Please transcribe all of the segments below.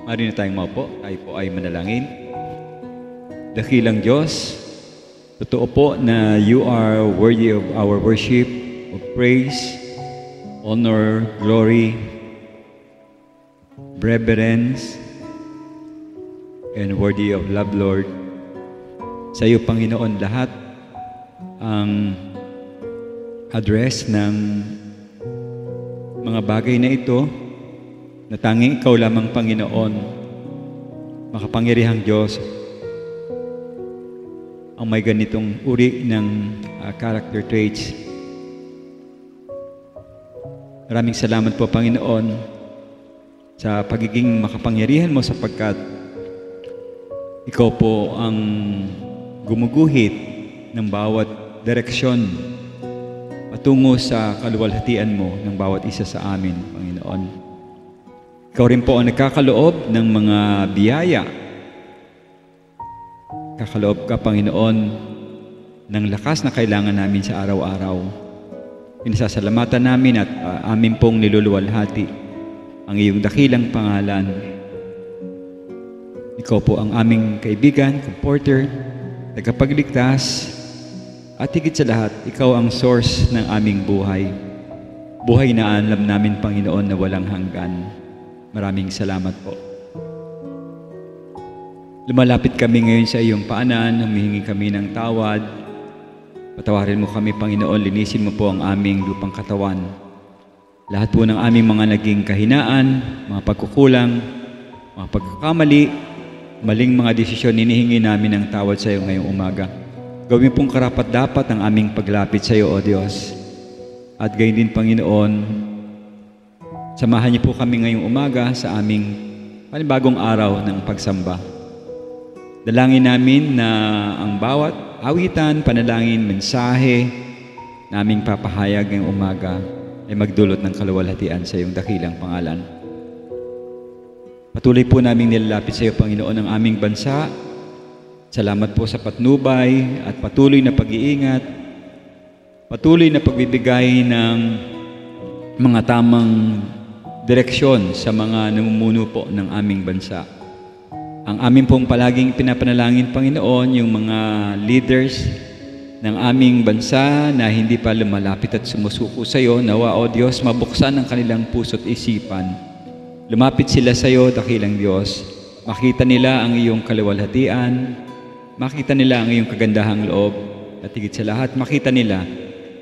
Maaari na tayong maupo. Tayo po ay manalangin. Dakilang Diyos, totoo po na you are worthy of our worship, of praise, honor, glory, reverence, and worthy of love, Lord. Sa iyo, Panginoon, lahat ang address ng mga bagay na ito na tanging ikaw lamang, Panginoon, makapangyarihang Diyos, ang may ganitong uri ng character traits. Maraming salamat po, Panginoon, sa pagiging makapangyarihan mo sapagkat ikaw po ang gumuguhit ng bawat direksyon patungo sa kaluwalhatian mo ng bawat isa sa amin, Panginoon. Ikaw rin po ang nagkakaloob ng mga biyaya. Kakaloob ka, Panginoon, ng lakas na kailangan namin sa araw-araw. Pinasasalamatan namin at amin pong niluluwalhati ang iyong dakilang pangalan. Ikaw po ang aming kaibigan, comforter, tagapagligtas, at higit sa lahat, ikaw ang source ng aming buhay. Buhay na alam namin, Panginoon, na walang hanggan. Maraming salamat po. Lumalapit kami ngayon sa iyong paanan, humihingi kami ng tawad. Patawarin mo kami, Panginoon, linisin mo po ang aming lupang katawan. Lahat po ng aming mga naging kahinaan, mga pagkukulang, mga pagkakamali, maling mga desisyon, hinihingi namin ng tawad sa iyo ngayong umaga. Gawin pong karapat-dapat ang aming paglapit sa iyo, O Diyos. At gayon din, Panginoon, samahan niyo po kami ngayong umaga sa aming panibagong araw ng pagsamba. Dalangin namin na ang bawat awitan, panalangin, mensahe na aming papahayag ngayong umaga ay magdulot ng kaluwalhatian sa iyong dakilang pangalan. Patuloy po naming nilalapit sa iyo, Panginoon, ang aming bansa. Salamat po sa patnubay at patuloy na pag-iingat, patuloy na pagbibigay ng mga tamang direksyon sa mga namumuno po ng aming bansa. Ang amin pong palaging pinapanalangin, Panginoon, yung mga leaders ng aming bansa na hindi pa lumalapit at sumusuko sa iyo, nawa, O Diyos, mabuksan ang kanilang puso't isipan. Lumapit sila sa iyo, dakilang Diyos. Makita nila ang iyong kaluwalhatian, makita nila ang iyong kagandahang loob, at higit sa lahat, makita nila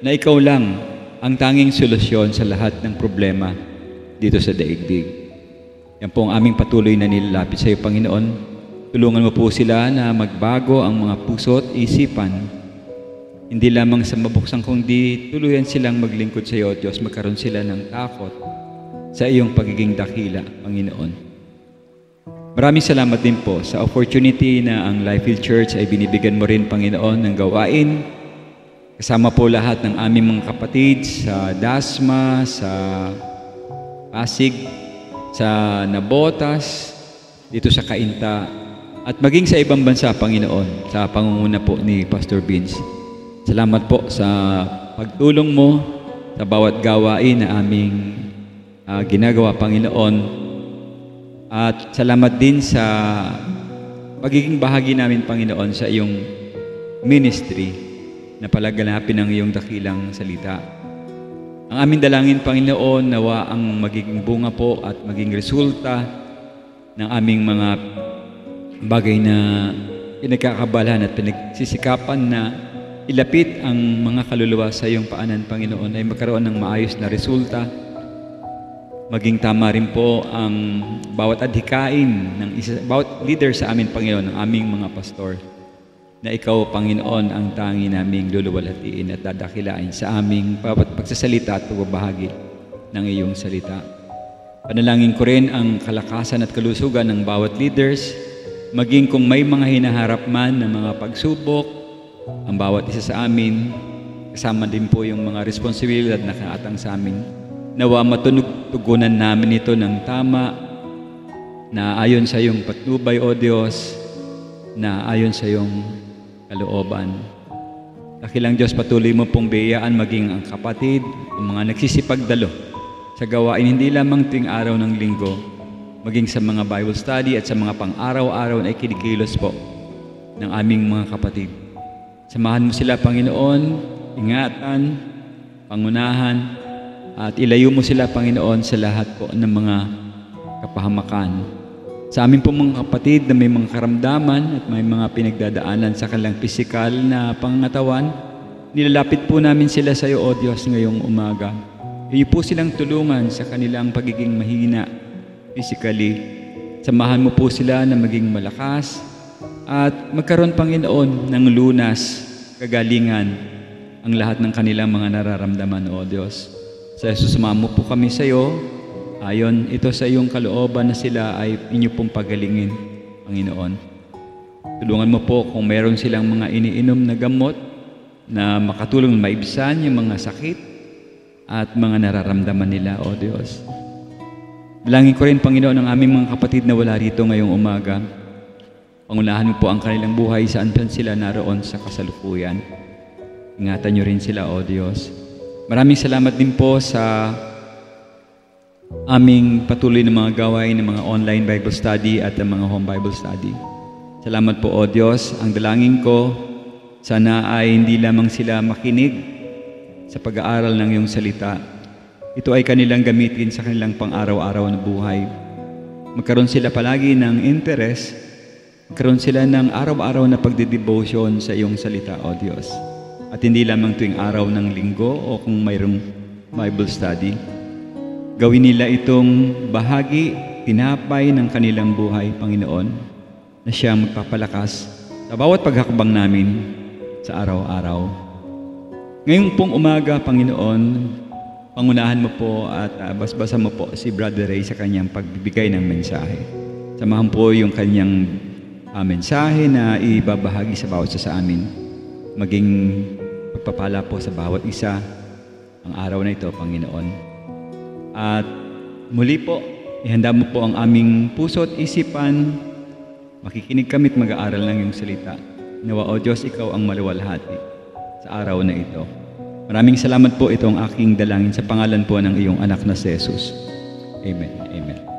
na ikaw lang ang tanging solusyon sa lahat ng problema dito sa daigdig. Yan po ang aming patuloy na nilalapit sa iyo, Panginoon. Tulungan mo po sila na magbago ang mga puso at isipan. Hindi lamang sa mabuksan, kundi tuluyan silang maglingkod sa iyo, Diyos. Magkaroon sila ng takot sa iyong pagiging dakila, Panginoon. Maraming salamat din po sa opportunity na ang Lifefield Church ay binibigyan mo rin, Panginoon, ng gawain. Kasama po lahat ng aming mga kapatid sa Dasma, sa Pasig, sa Nabotas, dito sa Cainta, at maging sa ibang bansa, Panginoon, sa pangunguna po ni Pastor Vince. Salamat po sa pagtulong mo sa bawat gawain na aming ginagawa, Panginoon. At salamat din sa pagiging bahagi namin, Panginoon, sa iyong ministry na palaganapin ang iyong dakilang salita. Ang aming dalangin, Panginoon, nawa ang magiging bunga po at maging resulta ng aming mga bagay na pinagkakabalan at pinagsisikapan na ilapit ang mga kaluluwa sa iyong paanan, Panginoon, ay magkaroon ng maayos na resulta. Maging tama rin po ang bawat adhikain ng bawat leader sa amin, Panginoon, ng aming mga pastor, na ikaw, Panginoon, ang tangi naming luluwalhatiin at dadakilain sa aming pagsasalita at pagbabahagi ng iyong salita. Panalangin ko rin ang kalakasan at kalusugan ng bawat leaders, maging kung may mga hinaharap man ng mga pagsubok, ang bawat isa sa amin, kasama din po yung mga responsibilidad na nakaatang sa amin. Nawa matugunan namin ito ng tama, na ayon sa iyong patnubay, O Diyos, na ayon sa iyong kalooban. Dakilang Diyos, patuloy mo pong biyayaan maging ang kapatid, ang mga nagsisipagdalo sa gawain hindi lamang tuwing araw ng linggo, maging sa mga Bible study at sa mga pang-araw-araw na ikinikilos po ng aming mga kapatid. Samahan mo sila, Panginoon, ingatan, pangunahan, at ilayo mo sila, Panginoon, sa lahat po ng mga kapahamakan. Sa amin po mga kapatid na may mga karamdaman at may mga pinagdadaanan sa kanilang pisikal na pangangatawan, nilalapit po namin sila sa iyo, O Diyos, ngayong umaga. Iyo po silang tulungan sa kanilang pagiging mahina physically. Samahan mo po sila na maging malakas at magkaroon, Panginoon, ng lunas, kagalingan, ang lahat ng kanilang mga nararamdaman, O Diyos. Sa Jesus, sumamo po kami sa iyo. Ayon ito sa iyong kalooban na sila ay inyo pong pagalingin, Panginoon. Tulungan mo po kung meron silang mga iniinom na gamot na makatulong maibsan yung mga sakit at mga nararamdaman nila, O Diyos. Dalangin ko rin, Panginoon, ang aming mga kapatid na wala rito ngayong umaga. Pangunahan mo po ang kanilang buhay saan sila naroon sa kasalukuyan. Ingatan niyo rin sila, O Diyos. Maraming salamat din po sa aming patuloy na mga gawain ng mga online Bible study at ang mga home Bible study. Salamat po, O Diyos. Ang dalangin ko, sana ay hindi lamang sila makinig sa pag-aaral ng iyong salita. Ito ay kanilang gamitin sa kanilang pang-araw-araw na buhay. Magkaroon sila palagi ng interest, magkaroon sila ng araw-araw na pagdidevotion sa iyong salita, O Diyos. At hindi lamang tuwing araw ng linggo o kung mayroong Bible study. Gawin nila itong bahagi, tinapay ng kanilang buhay, Panginoon, na siyang magpapalakas sa bawat paghakbang namin sa araw-araw. Ngayong pong umaga, Panginoon, pangunahan mo po at basbasan mo po si Brother Ray sa kanyang pagbibigay ng mensahe. Samahan po yung kanyang mensahe na ibabahagi sa bawat isa sa amin. Maging pagpapala po sa bawat isa ang araw na ito, Panginoon. At muli po, ihanda mo po ang aming puso at isipan. Makikinig kami at mag-aaral ng iyong salita. Nawa, O Diyos, ikaw ang maluwalhati sa araw na ito. Maraming salamat po, ito ang aking dalangin sa pangalan po ng iyong anak na si Jesus. Amen. Amen.